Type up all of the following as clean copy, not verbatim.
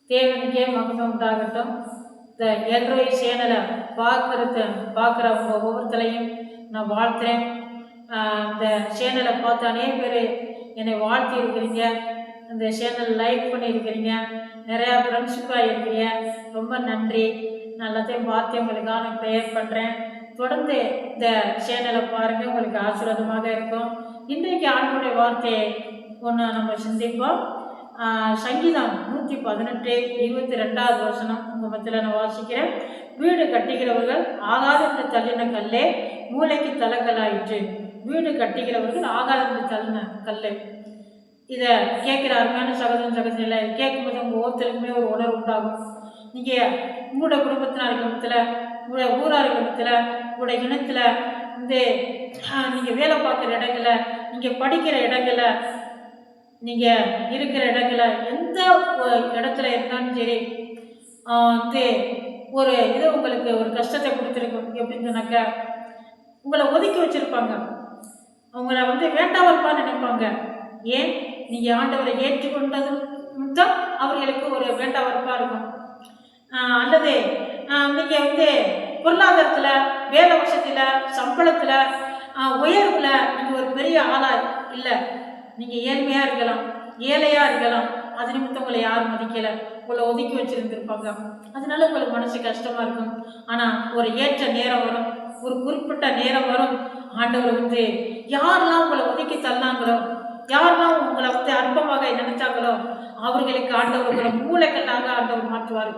தேவனுக்கே மகிமை உண்டாகட்டும். இந்த எல்ரோய் சேனலை பார்க்குறவங்க ஒவ்வொருத்தரையும் நான் வாழ்த்துறேன். இந்த சேனலை பார்த்து அநேக பேர் என்னை வாழ்த்தி இருக்கிறீங்க. இந்த சேனல் லைக் பண்ணியிருக்கிறீங்க. நிறையா ஃப்ரெண்ட்ஷிப்பாக இருக்கிறீங்க. ரொம்ப நன்றி. நான் எல்லாத்தையும் பார்த்து உங்களுக்காக நான் ப்ரேயர் பண்ணுறேன். தொடர்ந்து இந்த சேனலை பாருங்கள், உங்களுக்கு ஆசீர்வாதமாக இருக்கும். இன்றைக்கு ஆண்டவருடைய வார்த்தையை ஒன்று நம்ம சிந்திப்போம். சங்கீதம் 118:22 வசனம் உங்கள் மத்தியில் நான் வாசிக்கிறேன். வீடு கட்டுகிறவர்கள் ஆகாதென்று தள்ளின கல்லே மூளைக்கு தலக்கலாயிற்று. வீடு கட்டுகிறவர்கள் ஆகாதென்று தள்ளின கல்லே. இதை கேட்குற அருமையான சகோதரில் கேட்கும்போது உங்கள் ஒவ்வொருத்தருக்குமே ஒரு உணர்வு உண்டாகும். நீங்கள் உங்களோட குடும்பத்தினர் குடும்பத்தில், உங்களோட ஊரார் குடும்பத்தில், உங்களோட இனத்தில், இந்த நீங்கள் வேலை பார்க்குற இடங்களில், நீங்கள் படிக்கிற இடங்களில், நீங்கள் இருக்கிற இடங்களில், எந்த இடத்துல இருந்தாலும் சரி ஒரு இது உங்களுக்கு ஒரு கஷ்டத்தை கொடுத்துருக்கும். எப்படின்னு சொன்னாக்க உங்களை ஒதுக்கி வச்சுருப்பாங்க. உங்களை வேண்டாவற்பான்னு நினைப்பாங்க. ஏன்? நீங்கள் ஆண்டவரை ஏற்றுக்கொண்டது மட்டும் அவர்களுக்கு ஒரு வேண்டாவற்பாக இருக்கும். அல்லது நீங்கள் பொருளாதாரத்தில், வேலை வசதியில், சம்பளத்தில், உயர்வில் நீங்கள் ஒரு பெரிய ஆளாக இல்லை. நீங்கள் ஏழ்மையாக இருக்கலாம், ஏழையாக இருக்கலாம். அது நிமித்தம் உங்களை யாரும் மதிக்கலை, உங்களை ஒதுக்கி வச்சுருந்துருப்பாங்க. அதனால உங்களுக்கு மனசு கஷ்டமாக இருக்கும். ஆனால் ஒரு ஏற்ற நேரம் வரும், ஒரு குறிப்பிட்ட நேரம் வரும். ஆண்டவர் யாரெல்லாம் உங்களை ஒதுக்கி தள்ளாங்களோ, யாரெல்லாம் உங்களை அற்பமாக நினைச்சாங்களோ அவர்களுக்கு ஆண்டவர் உங்களை மூளைக்கல்லாக ஆண்டவர் மாற்றுவார்.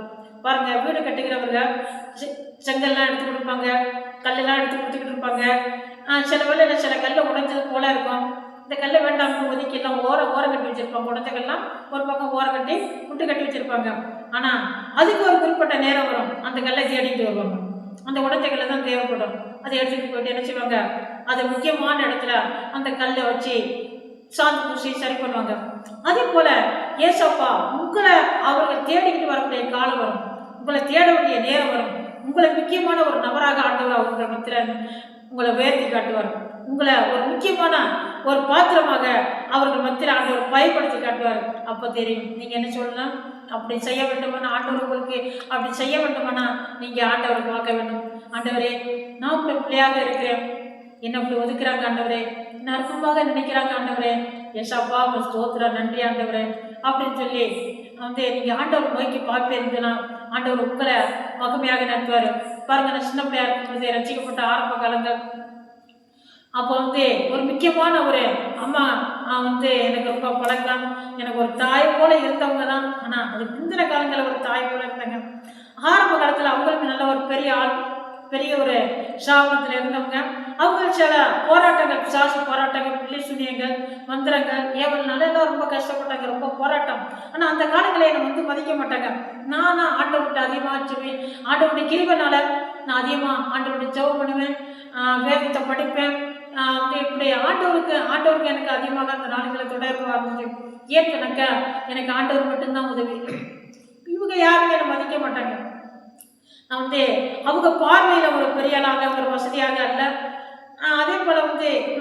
பாருங்க, வீடு கட்டுகிறவங்க செங்கல்லாம் எடுத்து கொடுப்பாங்க, கல்லெல்லாம் எடுத்து கொடுத்துக்கிட்டு இருப்பாங்க. சில வேளையில் சில கல்லை உடைஞ்சது போல இருக்கும். இந்த கல்லை வேண்டாம் ஒதுக்கி எல்லாம் ஓரம் கட்டி வச்சிருப்பாங்க. உடஞ்சக்கெல்லாம் ஒரு பக்கம் ஓரம் கட்டி முட்டு கட்டி வச்சிருப்பாங்க. ஆனால் அதுக்கு ஒரு குறிப்பிட்ட நேரம் வரும், அந்த கல்லை தேடிட்டு வருவாங்க. அந்த உடஞ்சக்கல்லை தான் தேவைப்படும். அதை எடுத்துகிட்டு போயிட்டு என்ன செய்வாங்க, அது முக்கியமான இடத்துல அந்த கல்லை வச்சு சாந்து பூசி சரி பண்ணுவாங்க. அதே போல ஏசப்பா உங்களை அவர்கள் தேடிக்கிட்டு வரக்கூடிய காலம் வரும், உங்களை தேட வேண்டிய நேரம் வரும். உங்களை முக்கியமான ஒரு நபராக ஆண்டவர் அவங்க மத்தியில் உங்களை உயர்த்தி காட்டுவார். உங்களை ஒரு முக்கியமான ஒரு பாத்திரமாக அவர்கள் மத்தியில் ஆண்டவர் பயன்படுத்தி காட்டுவார். அப்போ தெரியும் நீங்கள் என்ன சொல்லணும். அப்படி செய்ய வேண்டுமானா ஆண்டவர் உங்களுக்கு அப்படி செய்ய வேண்டுமானா நீங்கள் ஆண்டவரை பார்க்க வேண்டும். ஆண்டவரே, நான் உங்களை பிள்ளையாக இருக்கிறேன், என்ன அப்படி ஒதுக்குறாங்க ஆண்டவரே, என்ன அற்பமாக நினைக்கிறாங்க ஆண்டவரே, ஏசப்பா ஸ்தோத்திரம், நன்றி ஆண்டவரே அப்படின்னு சொல்லி நீங்கள் ஆண்டவர் நோக்கி பார்ப்பீங்கன்னா ஆண்டவர் உங்களை மகிமையாக நடத்துவார். பாருங்க, நான் சின்ன பிள்ளையா இருக்கும்போது ரசிக்கப்பட்ட ஆரம்ப காலங்கள். அப்போ ஒரு முக்கியமான ஒரு அம்மா எனக்கு ரொம்ப பழக்கம். எனக்கு ஒரு தாய் போல இருந்தவங்க தான். ஆனால் அது பிந்தின காலங்களில் ஒரு தாய் போல இருந்தாங்க. ஆரம்ப காலத்தில் அவங்களுக்கு நல்ல ஒரு பெரிய ஆள், பெரிய ஒரு சாபனத்தில் இருந்தவங்க. அவங்க சில போராட்டங்கள், பிசாசு போராட்டங்கள், பிள்ளை சுனியங்கள், மந்திரங்கள், ஏவல்னால எல்லாம் ரொம்ப கஷ்டப்பட்டாங்க, ரொம்ப போராட்டம். ஆனால் அந்த காலங்களை என்னை மதிக்க மாட்டாங்க. நானும் ஆண்டவர்கிட்ட அதிகமாக வச்சுவேன். ஆண்டவருடைய கிருபைனால நான் அதிகமாக ஆண்டவருடைய ஜெபம் பண்ணுவேன், வேதத்தை படிப்பேன். இப்படி ஆண்டவருக்கு எனக்கு அதிகமாக அந்த நாடுகளை தொடர்பு ஆரம்பிச்சு. ஏற்கனக்க எனக்கு ஆண்டவர் மட்டும்தான் உதவி. இவங்க யாருமே என்னை மதிக்க மாட்டாங்க. நான் அவங்க பார்வையில் ஒரு பெரிய ஆளாக, ஒரு வசதியாக அல்ல. அதே போல்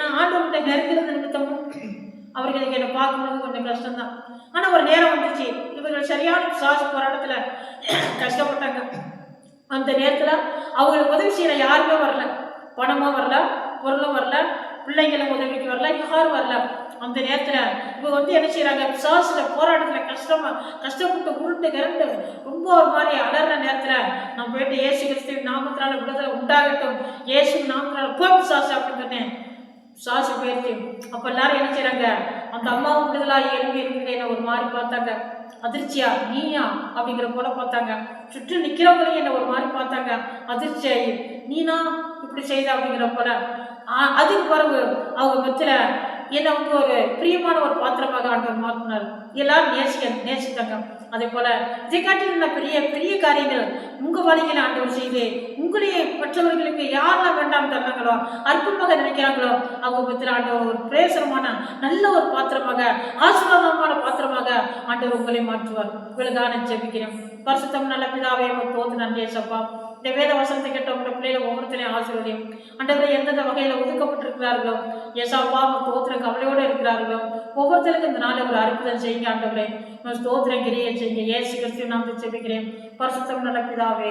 நான் ஆண்டவர்கிட்ட நெருங்கிறது நிமித்தமும் அவர்களுக்கு என்னை பார்க்கும்போது கொஞ்சம் கஷ்டம்தான். ஆனால் ஒரு நேரம் வந்துச்சு, இவர்கள் சரியான பிசாசு போராட்டத்தில் கஷ்டப்பட்டாங்க. அந்த நேரத்தில் அவங்களுக்கு உதவி செய்கிற யாருமே வரல, பணமும் வரல, பொருளும் வரல, பிள்ளைங்களும் உதவிக்கு வரல, யாரும் வரல. அந்த நேரத்தில் இவங்க என்ன செய்கிறாங்க, பிசாசுல போராட்டத்தில் கஷ்டப்பட்டு உருண்டு கிரண்டு ரொம்ப ஒரு மாதிரி அலற நேரத்தில் நான் போயிட்டு இயேசு கிறிஸ்துவின் நாமத்தினால விடுதலை உண்டாகட்டும், இயேசு நாமத்தினால போ பிசாசு அப்படின்னு சொன்னேன். பிசாசு போயிடுச்சு. அப்போ எல்லாரும் என்ன செய்கிறாங்க, அந்த அம்மாவும் விடுதலாகி எழுப்பி இருக்கிறேன்னு ஒரு மாதிரி பார்த்தாங்க. அதிர்ச்சியா, நீயா அப்படிங்கிற போல பார்த்தாங்க. சுற்றி நிற்கிறவங்களையும் என்னை ஒரு மாதிரி பார்த்தாங்க. அதிர்ச்சியாகி, நீனா இப்படி செய்த அப்படிங்கிற போல. அதுக்கு பிறகு அவங்க மத்தியில் என்னை ஒரு பிரியமான ஒரு பாத்திரமாக ஆண்டவர் மாற்றினார். எல்லாரும் நேசித்தாங்க. அதே போல இதை காட்டின பெரிய பெரிய காரியங்கள் உங்கள் வழிகளை ஆண்டவர் செய்து உங்களையே மற்றவர்களுக்கு யாரெல்லாம் வேண்டாம் தர்றாங்களோ, அற்புதமாக நினைக்கிறாங்களோ அவங்க மத்தியில் ஆண்டவர் ஒரு பிரேசனமான நல்ல ஒரு பாத்திரமாக, ஆசீர்வாதமான பாத்திரமாக ஆண்டவர் உங்களை மாற்றுவார். உங்களுக்காக ஜெபிக்கிறேன். பரிசுத்தம் நல்ல பிதாவே தோத்து நன்றி ஏசப்பா. இந்த வேத வசனத்தை கேட்ட உங்களோட பிள்ளைகளை ஒவ்வொருத்தரையும் ஆசீர்வதியும். ஆண்டவரை எந்தெந்த வகையில் ஒதுக்கப்பட்டிருக்கிறார்களோ ஏசப்பா தோத்திர கவலையோடு இருக்கிறார்களோ ஒவ்வொருத்தருக்கும் இந்த நாளில் ஒரு அற்புதம் செய்யுங்க. செய்யுங்க ஆண்டவரே. ஸ்தோத்திரம் கிரியை செய்யுங்க. இயேசு கிறிஸ்துவின் நாமத்தில் ஜெபிக்கிறேன் பரிசுத்தம் நல்ல பிதாவே.